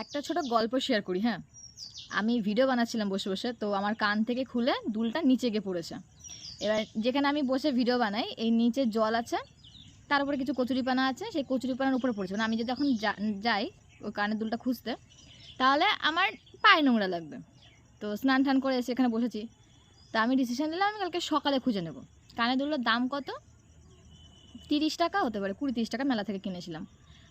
একটা ছোট গল্প শেয়ার করি। হ্যাঁ, আমি ভিডিও বানাচ্ছিলাম বসে বসে, তো আমার কান থেকে খুলে দুলটা নিচে গিয়ে পড়েছে। এবার যেখানে আমি বসে ভিডিও বানাই, এই নিচে জল আছে, তার উপরে কিছু কচুরিপানা আছে, সেই কচুরিপানার উপরে পড়েছে। মানে আমি যদি এখন যাই ওই কানের দুলটা খুঁজতে, তাহলে আমার পায়ে নোংরা লাগবে। তো স্নান টান করে এসে এখানে বসেছি, তা আমি ডিসিশন নিলাম আমি কালকে সকালে খুঁজে নেব। কানের দুলের দাম কত? 30 টাকা হতে পারে, 20-30 টাকা মেলা থেকে কিনেছিলাম।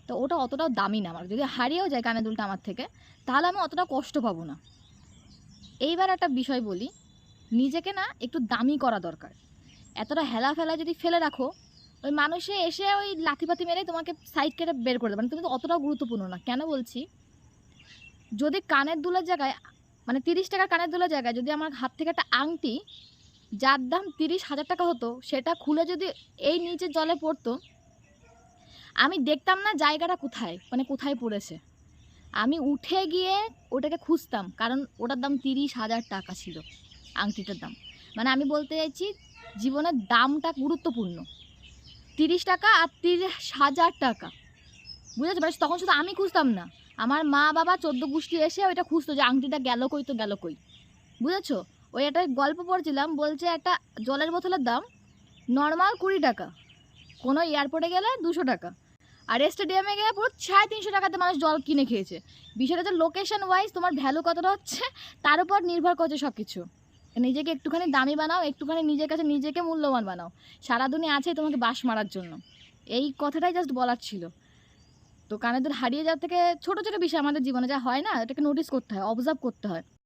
তো ওটা অতটাও দামি না। আমার যদি হারিয়েও যায় কানের দুলটা আমার থেকে, তাহলে আমি অতটা কষ্ট পাবো না। এইবার একটা বিষয় বলি, নিজেকে না একটু দামি করা দরকার। এতটা হেলা ফেলা যদি ফেলে রাখো, ওই মানুষে এসে ওই লাথিপাতি মেরে তোমাকে সাইড কেটে বের করে দেবে। মানে তুমি তো অতটাও গুরুত্বপূর্ণ না। কেন বলছি, যদি কানের দুলের জায়গায়, মানে 30 টাকার কানের দুলের জায়গায় যদি আমার হাত থেকে একটা আংটি, যার দাম 30,000 টাকা হতো, সেটা খুলে যদি এই নিচে জলে পড়তো, আমি দেখতাম না জায়গাটা কোথায়, মানে কোথায় পড়েছে। আমি উঠে গিয়ে ওটাকে খুঁজতাম, কারণ ওটার দাম 30,000 টাকা ছিল, আংটিটার দাম। মানে আমি বলতে চাইছি, জীবনের দামটা গুরুত্বপূর্ণ। 30 টাকা আর 30,000 টাকা, বুঝেছো? মানে তখন শুধু আমি খুঁজতাম না, আমার মা বাবা 14 গোষ্ঠী এসে ওইটা খুঁজতো যে আংটিটা গেল কই, তো গেল কই, বুঝেছো? ওই একটা গল্প পড়ছিলাম, বলছে একটা জলের বোতলের দাম নর্মাল 20 টাকা, কোনো এয়ারপোর্টে গেলে 200 টাকা, আর স্টেডিয়ামে গেলে পুরো 350 টাকাতে মানুষ জল কিনে খেয়েছে। বিষয়টা হচ্ছে লোকেশন ওয়াইজ তোমার ভ্যালু কতটা হচ্ছে, তার উপর নির্ভর করছে সব কিছু। নিজেকে একটুখানি দামি বানাও, একটুখানি নিজের কাছে নিজেকে মূল্যবান বানাও। সারা দুনিয়া আছে তোমাকে বাঁশ মারার জন্য। এই কথাটাই জাস্ট বলার ছিল। তো কানের দুল হারিয়ে যাওয়ার থেকে ছোটো ছোটো বিষয় আমাদের জীবনে যা হয় না, এটাকে নোটিস করতে হয়, অবজার্ভ করতে হয়।